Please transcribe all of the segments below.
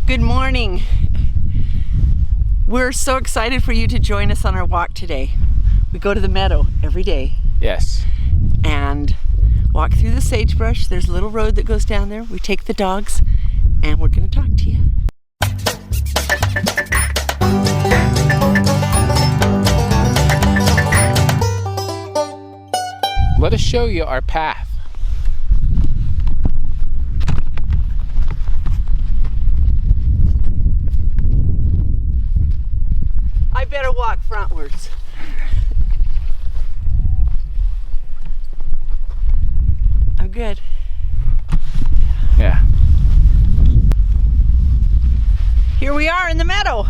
Good morning. We're so excited for you to join us on our walk today. We go to the meadow every day. Yes. And walk through the sagebrush. There's a little road that goes down there. We take the dogs and we're going to talk to you. Let us show you our path. I better walk frontwards. I'm good. Yeah. Here we are in the meadow.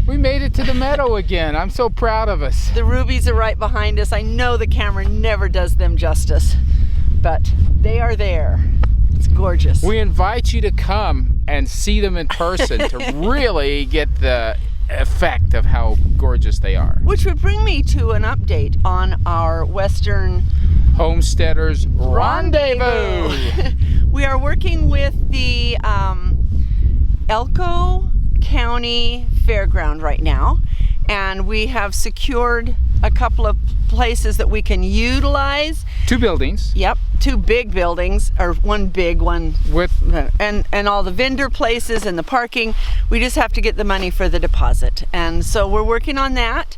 We made it to the meadow again. I'm so proud of us. The rubies are right behind us. I know the camera never does them justice, but they are there. It's gorgeous. We invite you to come and see them in person to really get the effect of how gorgeous they are. Which would bring me to an update on our Western Homesteaders Rendezvous. We are working with the Elko County Fairground right now, and we have secured a couple of places that we can utilize. 2 buildings. Yep, 2 big buildings, or one big one With and all the vendor places and the parking. We just have to get the money for the deposit, and so we're working on that,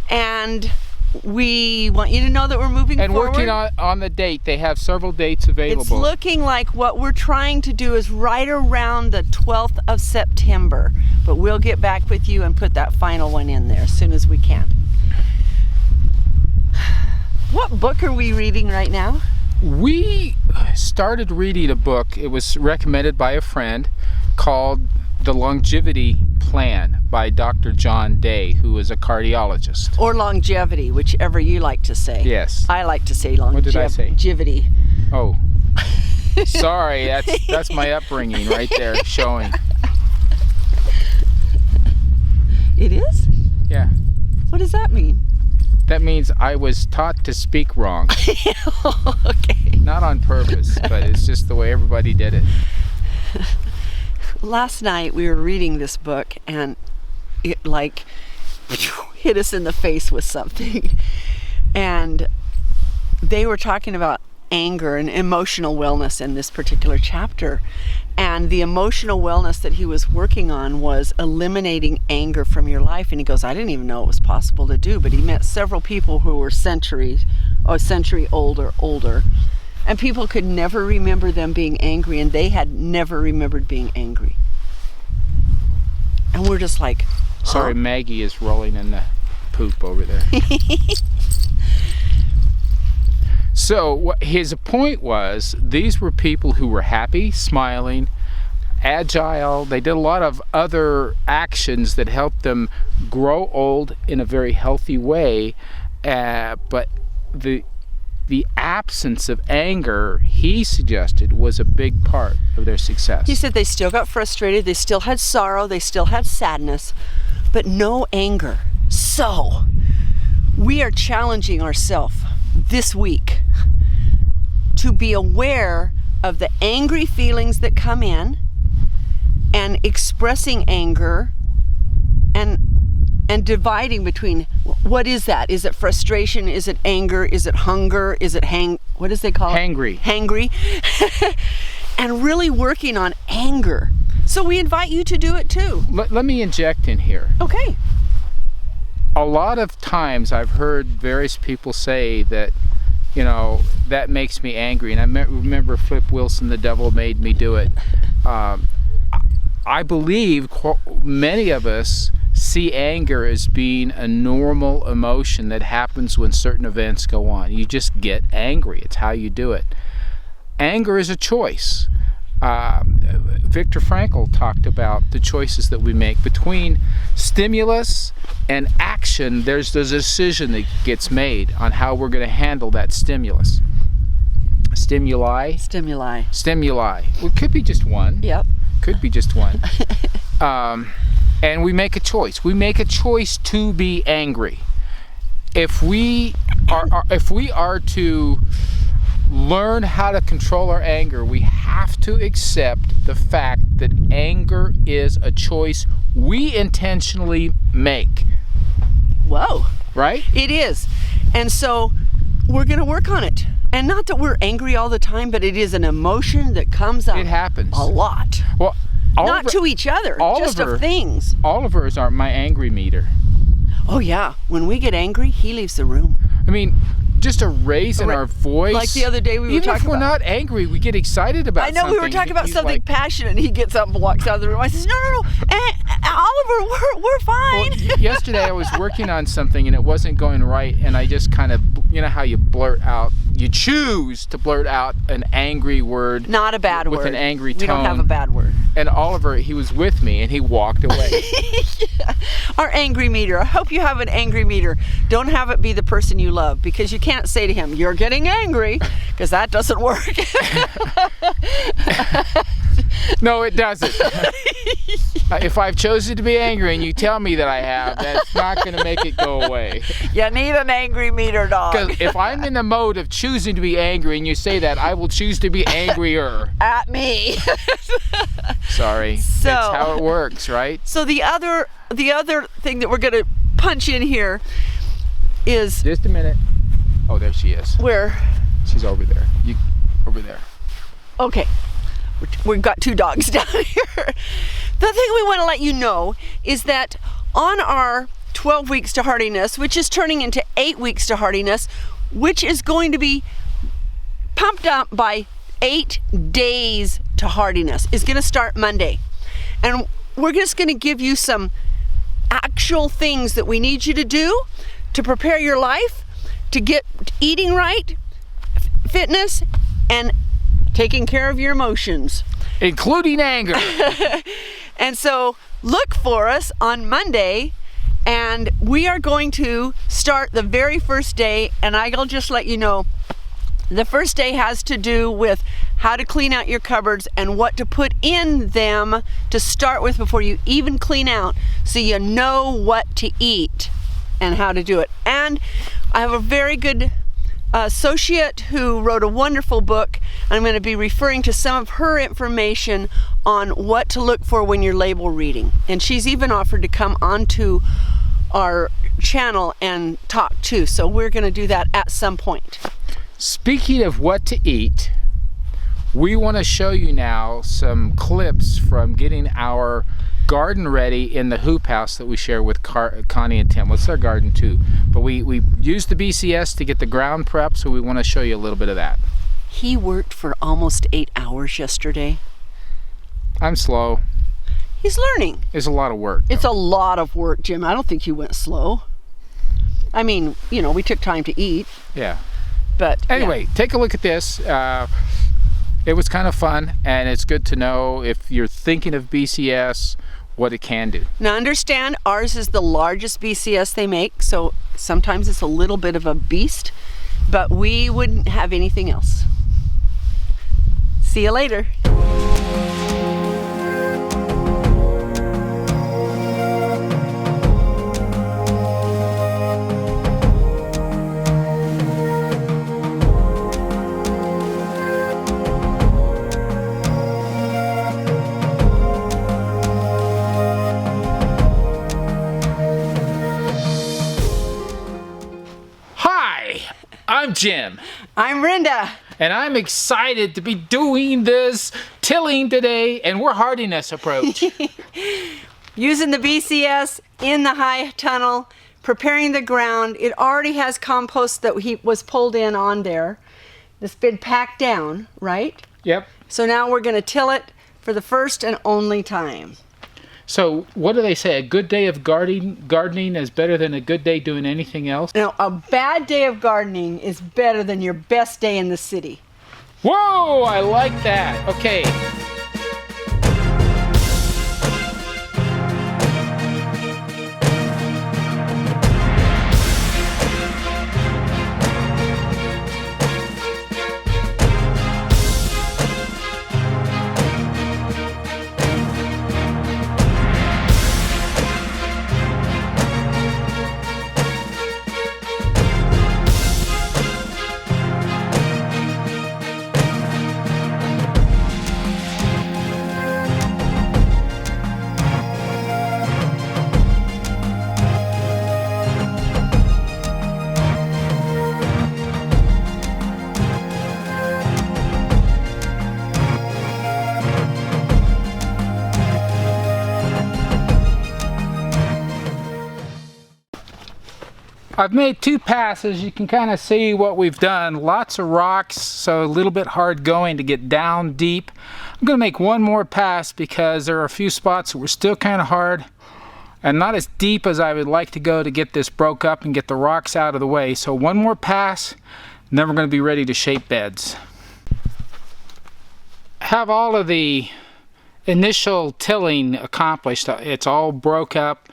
and we want you to know that we're moving and forward. working on the date. They have several dates available. It's looking like what we're trying to do is right around the 12th of September, but we'll get back with you and put that final one in there as soon as we can. What book are we reading right now? We started reading a book. It was recommended by a friend called The Longevity Plan by Dr. John Day, who is a cardiologist. Or longevity, whichever you like to say. Yes. I like to say longevity. What did I say? Longevity. Oh, sorry. That's my upbringing right there showing. It is? Yeah. What does that mean? That means I was taught to speak wrong. Okay. Not on purpose, but it's just the way everybody did it. Last night we were reading this book and it like hit us in the face with something. And they were talking about anger and emotional wellness in this particular chapter. And the emotional wellness that he was working on was eliminating anger from your life. And he goes, I didn't even know it was possible to do, but he met several people who were a century older. And people could never remember them being angry, and they had never remembered being angry. And we're just like, huh? Sorry, Maggie is rolling in the poop over there. So what his point was, these were people who were happy, smiling, agile. They did a lot of other actions that helped them grow old in a very healthy way, but the absence of anger, he suggested, was a big part of their success. He said they still got frustrated, they still had sorrow, they still had sadness, but no anger. So, we are challenging ourselves this week to be aware of the angry feelings that come in and expressing anger and dividing between what is that? Is it frustration? Is it anger? Is it hunger? Is it what does they call it? Hangry. Hangry. And really working on anger. So we invite you to do it too. Let me inject in here. Okay. A lot of times I've heard various people say that, you know, that makes me angry. And I remember Flip Wilson, The Devil Made Me Do It. I believe many of us see anger as being a normal emotion that happens when certain events go on. You just get angry. It's how you do it. Anger is a choice. Viktor Frankl talked about the choices that we make between stimulus and action. There's a decision that gets made on how we're going to handle that stimulus. Stimuli. Well, it could be just one. Yep. Could be just one. And we make a choice. We make a choice to be angry. If we are to learn how to control our anger, we have to accept the fact that anger is a choice we intentionally make. Whoa. Right? It is. And so we're going to work on it. And not that we're angry all the time, but it is an emotion that comes up. It happens. A lot. Well, not to each other, just of things. Oliver is my angry meter. Oh, yeah. When we get angry, he leaves the room. I mean, just a raise in our voice. Like the other day we were talking about. Even if we're not angry, we get excited about something. I know, we were talking about something passionate, and he gets up and walks out of the room. I says, no. Oliver, we're fine. Well, yesterday I was working on something, and it wasn't going right, and I just kind of, you know how you choose to blurt out an angry word. Not a bad word. With an angry tone. We don't have a bad word. And Oliver, he was with me, and he walked away. Yeah. Our angry meter. I hope you have an angry meter. Don't have it be the person you love, because you can't say to him, you're getting angry, because that doesn't work. No, it doesn't. If I've chosen to be angry and you tell me that I have, that's not going to make it go away. You need an angry meter, dog. Because if I'm in the mode of choosing to be angry and you say that, I will choose to be angrier. At me. Sorry. So, that's how it works, right? So the other thing that we're going to punch in here is... Just a minute. Oh, there she is. Where? She's over there. Over there. Okay. We've got two dogs down here. The thing we want to let you know is that on our 12 weeks to Heartiness, which is turning into 8 weeks to Heartiness, which is going to be pumped up by 8 days to Heartiness, is going to start Monday. And we're just going to give you some actual things that we need you to do to prepare your life, to get eating right, fitness, and taking care of your emotions. Including anger. And so look for us on Monday, and we are going to start the very first day, and I'll just let you know, the first day has to do with how to clean out your cupboards and what to put in them to start with before you even clean out, so you know what to eat and how to do it. And I have a very good associate who wrote a wonderful book. I'm going to be referring to some of her information on what to look for when you're label reading. And she's even offered to come onto our channel and talk too. So we're going to do that at some point. Speaking of what to eat, we want to show you now some clips from getting our garden ready in the hoop house that we share with Connie and Tim. Well, it's our garden too, but we used the BCS to get the ground prep, so we want to show you a little bit of that. He worked for almost 8 hours yesterday. I'm slow. He's learning. It's a lot of work. It's a lot of work, Jim. I don't think you went slow. I mean, you know, we took time to eat. Yeah. But anyway, yeah. Take a look at this. It was kind of fun, and it's good to know if you're thinking of BCS, what it can do. Now understand, ours is the largest BCS they make, so sometimes it's a little bit of a beast, but we wouldn't have anything else. See you later. I'm Jim. I'm Brenda. And I'm excited to be doing this tilling today, and we're Heartiness approach. Using the BCS in the high tunnel, preparing the ground. It already has compost that was pulled in on there. It's been packed down, right? Yep. So now we're going to till it for the first and only time. So what do they say? A good day of gardening is better than a good day doing anything else? No, a bad day of gardening is better than your best day in the city. Whoa, I like that. Okay. I've made 2 passes. You can kind of see what we've done. Lots of rocks, so a little bit hard going to get down deep. I'm going to make 1 more pass because there are a few spots that were still kind of hard and not as deep as I would like to go to get this broke up and get the rocks out of the way. So 1 more pass, and then we're going to be ready to shape beds. Have all of the initial tilling accomplished. It's all broke up.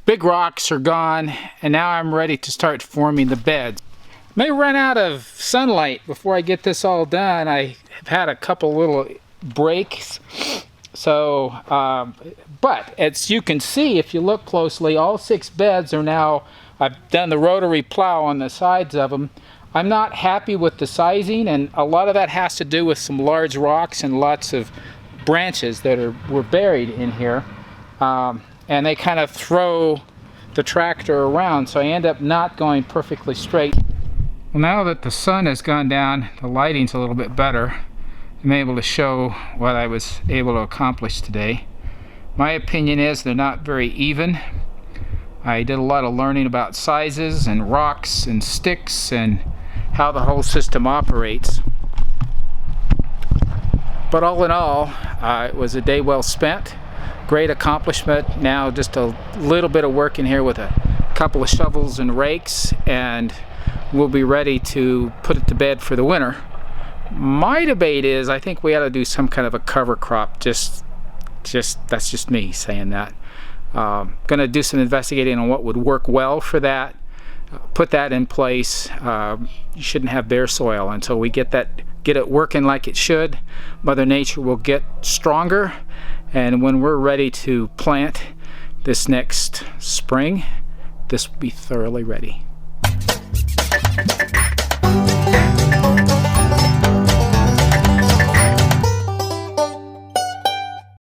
Big rocks are gone, and now I'm ready to start forming the beds. May run out of sunlight before I get this all done. I have had a couple little breaks, so but as you can see, if you look closely, all 6 beds are now, I've done the rotary plow on the sides of them. I'm not happy with the sizing, and a lot of that has to do with some large rocks and lots of branches that were buried in here. And they kind of throw the tractor around, so I end up not going perfectly straight. Well, now that the sun has gone down, the lighting's a little bit better. I'm able to show what I was able to accomplish today. My opinion is they're not very even. I did a lot of learning about sizes and rocks and sticks and how the whole system operates. But all in all, it was a day well spent. Great accomplishment. Now just a little bit of work in here with a couple of shovels and rakes, and we'll be ready to put it to bed for the winter. My debate is I think we ought to do some kind of a cover crop. Just that's just me saying that. Gonna do some investigating on what would work well for that. Put that in place. You shouldn't have bare soil until we get it working like it should. Mother Nature will get stronger, and when we're ready to plant this next spring, this will be thoroughly ready.